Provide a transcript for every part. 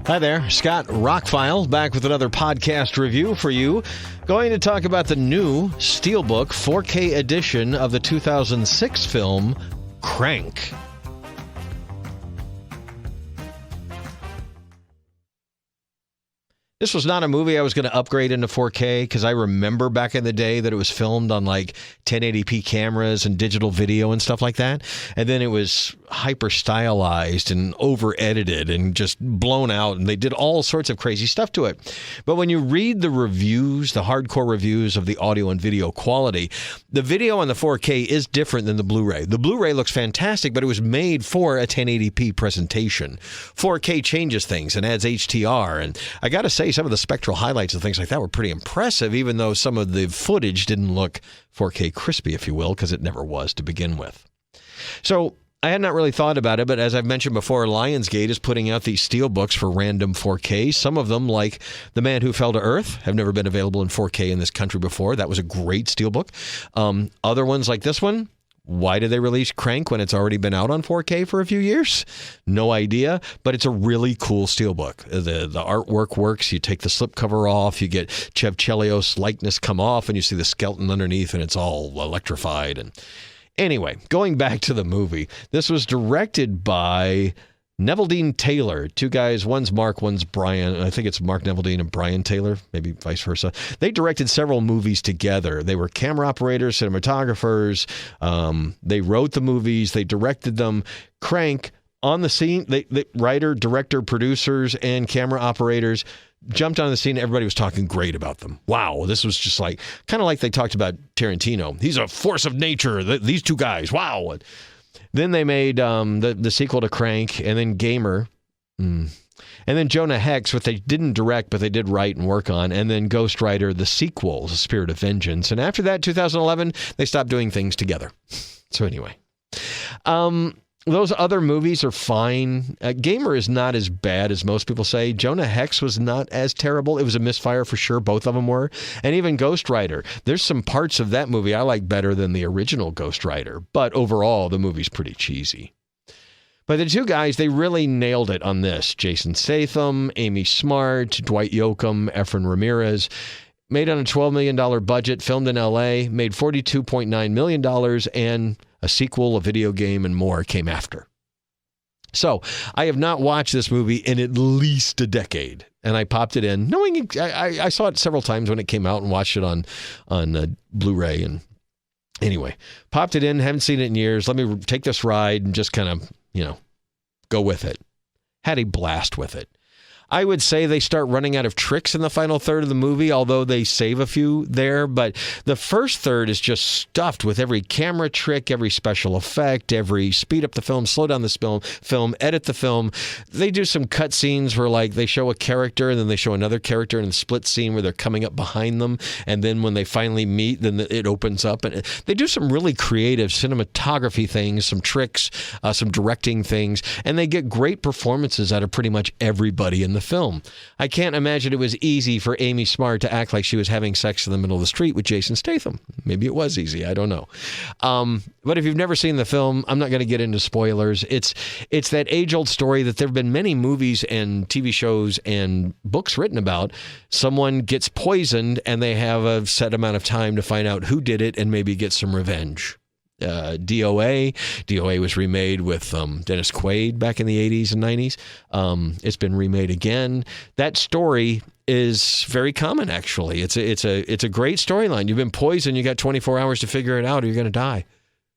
Hi there, Scott ROCKFILE back with another podcast review for you. Going to talk about the new steelbook 4K edition of the 2006 film Crank. This was not a movie I was going to upgrade into 4K because I remember back in the day that it was filmed on like 1080p cameras and digital video and stuff like that. And then it was hyper stylized and over edited and just blown out. And they did all sorts of crazy stuff to it. But when you read the reviews, the hardcore reviews of the audio and video quality, the video on the 4K is different than the Blu-ray. The Blu-ray looks fantastic, but it was made for a 1080p presentation. 4K changes things and adds HDR. And I got to say, some of the spectral highlights and things like that were pretty impressive, even though some of the footage didn't look 4K crispy, if you will, because it never was to begin with. So I had not really thought about it, but as I've mentioned before, Lionsgate is putting out these steelbooks for random 4K. Some of them, like The Man Who Fell to Earth, have never been available in 4K in this country before. That was a great steelbook. Other ones like this one, why did they release Crank when it's already been out on 4K for a few years? No idea, but it's a really cool steelbook. The artwork works. You take the slipcover off, you get Chev Chelios' likeness come off, and you see the skeleton underneath, and it's all electrified. And anyway, going back to the movie, this was directed by Neveldine Taylor. Two guys, one's Mark, one's Brian. I think it's Mark Neveldine and Brian Taylor, maybe vice versa. They directed several movies together. They were camera operators, cinematographers. They wrote the movies. They directed them. Crank, on the scene, the writer, director, producers, and camera operators jumped on the scene. Everybody was talking great about them. Wow, this was just like, kind of like they talked about Tarantino. He's a force of nature. These two guys, wow. Then they made the sequel to Crank, and then Gamer, and then Jonah Hex, which they didn't direct, but they did write and work on, and then Ghost Rider, the sequel, The Spirit of Vengeance. And after that, 2011, they stopped doing things together. So anyway, those other movies are fine. Gamer is not as bad as most people say. Jonah Hex was not as terrible. It was a misfire for sure. Both of them were. And even Ghost Rider. There's some parts of that movie I like better than the original Ghost Rider. But overall, the movie's pretty cheesy. But the two guys, they really nailed it on this. Jason Statham, Amy Smart, Dwight Yoakam, Efren Ramirez. Made on a $12 million budget, filmed in L.A., made $42.9 million, and a sequel, a video game, and more came after. So I have not watched this movie in at least a decade, and I popped it in, knowing I saw it several times when it came out and watched it on Blu-ray. And anyway, popped it in, haven't seen it in years. Let me take this ride and just kind of, go with it. Had a blast with it. I would say they start running out of tricks in the final third of the movie, although they save a few there. But the first third is just stuffed with every camera trick, every special effect, every speed up the film, slow down the film, edit the film. They do some cut scenes where like they show a character and then they show another character in a split scene where they're coming up behind them. And then when they finally meet, then it opens up. And they do some really creative cinematography things, some tricks, some directing things. And they get great performances out of pretty much everybody in the film. I can't imagine it was easy for Amy Smart to act like she was having sex in the middle of the street with Jason Statham. Maybe it was easy. I don't know. But if you've never seen the film, I'm not going to get into spoilers. It's that age-old story that there have been many movies and TV shows and books written about. Someone gets poisoned and they have a set amount of time to find out who did it and maybe get some revenge. DOA was remade with Dennis Quaid back in the 80s and 90s. It's been remade again. That story is very common, actually. It's a great storyline. You've been poisoned. You got 24 hours to figure it out, or you're going to die.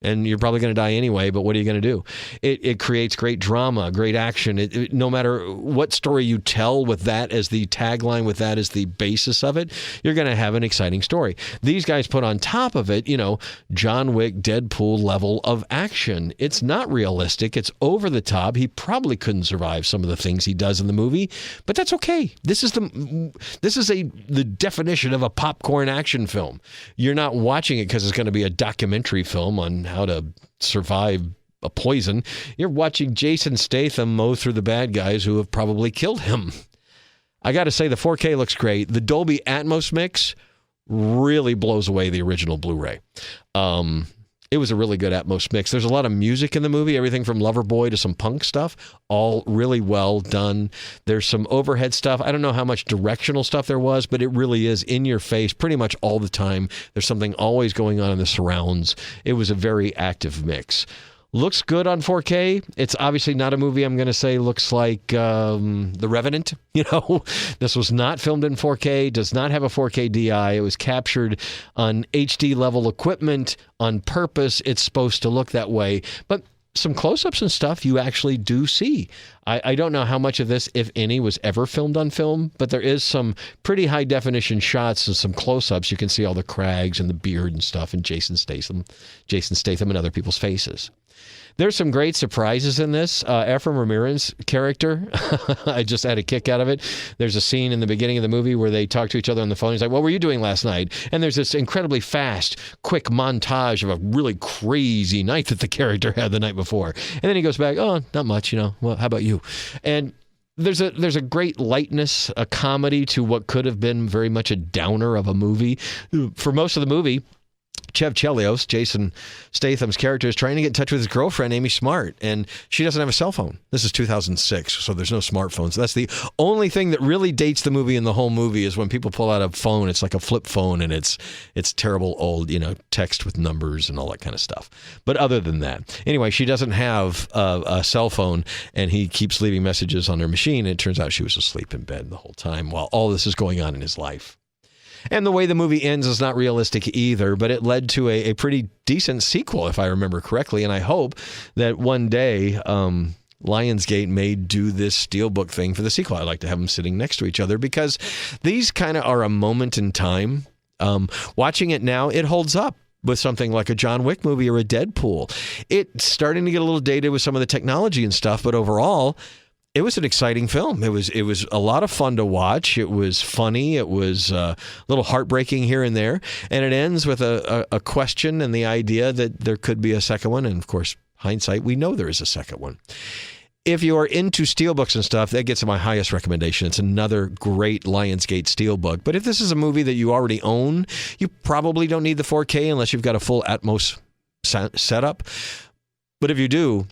And you're probably going to die anyway, but what are you going to do? It creates great drama, great action. No matter what story you tell with that as the tagline, with that as the basis of it, you're going to have an exciting story. These guys put on top of it, John Wick, Deadpool level of action. It's not realistic. It's over the top. He probably couldn't survive some of the things he does in the movie, but that's okay. This is the definition of a popcorn action film. You're not watching it because it's going to be a documentary film on how to survive a poison. You're watching Jason Statham mow through the bad guys who have probably killed him. I got to say, the 4K looks great. The Dolby Atmos mix really blows away the original Blu-ray. It was a really good Atmos mix. There's a lot of music in the movie, everything from Loverboy to some punk stuff, all really well done. There's some overhead stuff. I don't know how much directional stuff there was, but it really is in your face pretty much all the time. There's something always going on in the surrounds. It was a very active mix. Looks good on 4K. It's obviously not a movie I'm going to say looks like The Revenant. You know, this was not filmed in 4K, does not have a 4K DI. It was captured on HD level equipment on purpose. It's supposed to look that way. But some close-ups and stuff you actually do see. I don't know how much of this, if any, was ever filmed on film, but there is some pretty high-definition shots and some close-ups. You can see all the crags and the beard and stuff and Jason Statham and other people's faces. There's some great surprises in this. Efraim Ramirez's character, I just had a kick out of it. There's a scene in the beginning of the movie where they talk to each other on the phone. He's like, what were you doing last night? And there's this incredibly fast, quick montage of a really crazy night that the character had the night before. And then he goes back, oh, not much, you know. Well, how about you? And there's a great lightness, a comedy to what could have been very much a downer of a movie. For most of the movie, Chev Chelios, Jason Statham's character, is trying to get in touch with his girlfriend, Amy Smart, and she doesn't have a cell phone. This is 2006, so there's no smartphones. That's the only thing that really dates the movie, and the whole movie is when people pull out a phone. It's like a flip phone, and it's terrible old, you know, text with numbers and all that kind of stuff. But other than that, anyway, she doesn't have a cell phone, and he keeps leaving messages on her machine, and it turns out she was asleep in bed the whole time while all this is going on in his life. And the way the movie ends is not realistic either, but it led to a pretty decent sequel, if I remember correctly. And I hope that one day Lionsgate may do this steelbook thing for the sequel. I'd like to have them sitting next to each other because these kind of are a moment in time. Watching it now, it holds up with something like a John Wick movie or a Deadpool. It's starting to get a little dated with some of the technology and stuff, but overall, it was an exciting film. It was a lot of fun to watch. It was funny. It was a little heartbreaking here and there. And it ends with a question and the idea that there could be a second one. And of course, hindsight, we know there is a second one. If you are into steelbooks and stuff, that gets to my highest recommendation. It's another great Lionsgate steelbook. But if this is a movie that you already own, you probably don't need the 4K unless you've got a full Atmos setup. But if you do,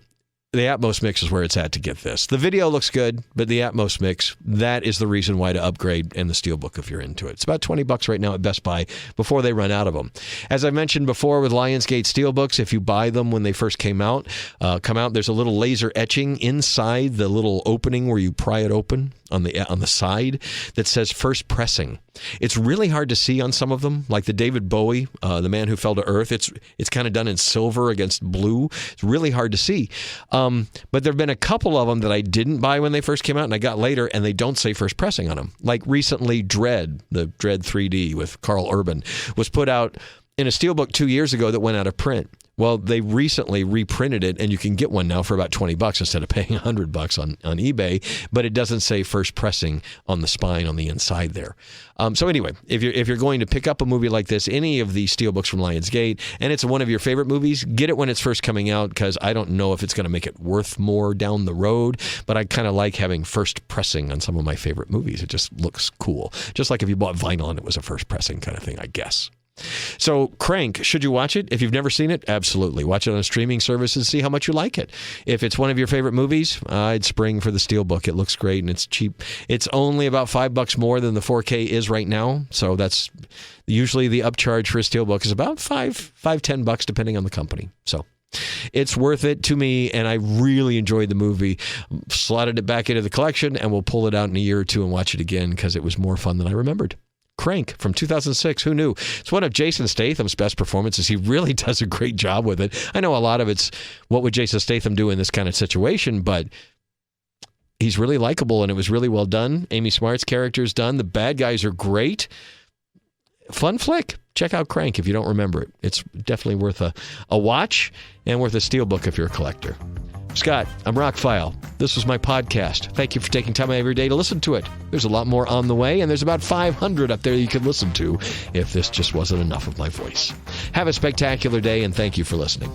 the Atmos mix is where it's at to get this. The video looks good, but the Atmos mix, that is the reason why to upgrade in the steelbook if you're into it. It's about $20 right now at Best Buy before they run out of them. As I mentioned before with Lionsgate steelbooks, if you buy them when they first come out, there's a little laser etching inside the little opening where you pry it open on the side that says first pressing. It's really hard to see on some of them, like the David Bowie, The Man Who Fell to Earth. It's kind of done in silver against blue. It's really hard to see. But there have been a couple of them that I didn't buy when they first came out, and I got later, and they don't say first pressing on them. Like recently, Dread, the Dread 3D with Carl Urban, was put out in a steelbook 2 years ago that went out of print. Well, they recently reprinted it, and you can get one now for about $20 instead of paying $100 on eBay. But it doesn't say first pressing on the spine on the inside there. So anyway, if you're going to pick up a movie like this, any of these steelbooks from Lionsgate, and it's one of your favorite movies, get it when it's first coming out because I don't know if it's going to make it worth more down the road. But I kind of like having first pressing on some of my favorite movies. It just looks cool, just like if you bought vinyl and it was a first pressing kind of thing, I guess. So Crank, should you watch it? If you've never seen it, absolutely. Watch it on a streaming service and see how much you like it. If it's one of your favorite movies, I'd spring for the steelbook. It looks great and it's cheap. It's only about $5 more than the 4K is right now. So that's usually the upcharge for a steelbook is about $10 depending on the company. So it's worth it to me, and I really enjoyed the movie. Slotted it back into the collection, and we'll pull it out in a year or two and watch it again because it was more fun than I remembered. Crank from 2006. Who knew? It's one of Jason Statham's best performances. He really does a great job with it. I know a lot of it's what would Jason Statham do in this kind of situation, but he's really likable and it was really well done. Amy Smart's character is done. The bad guys are great. Fun flick. Check out Crank if you don't remember it. It's definitely worth a watch and worth a steelbook if you're a collector. Scott, I'm ROCKFILE. This was my podcast. Thank you for taking time every day to listen to it. There's a lot more on the way, and there's about 500 up there you could listen to if this just wasn't enough of my voice. Have a spectacular day, and thank you for listening.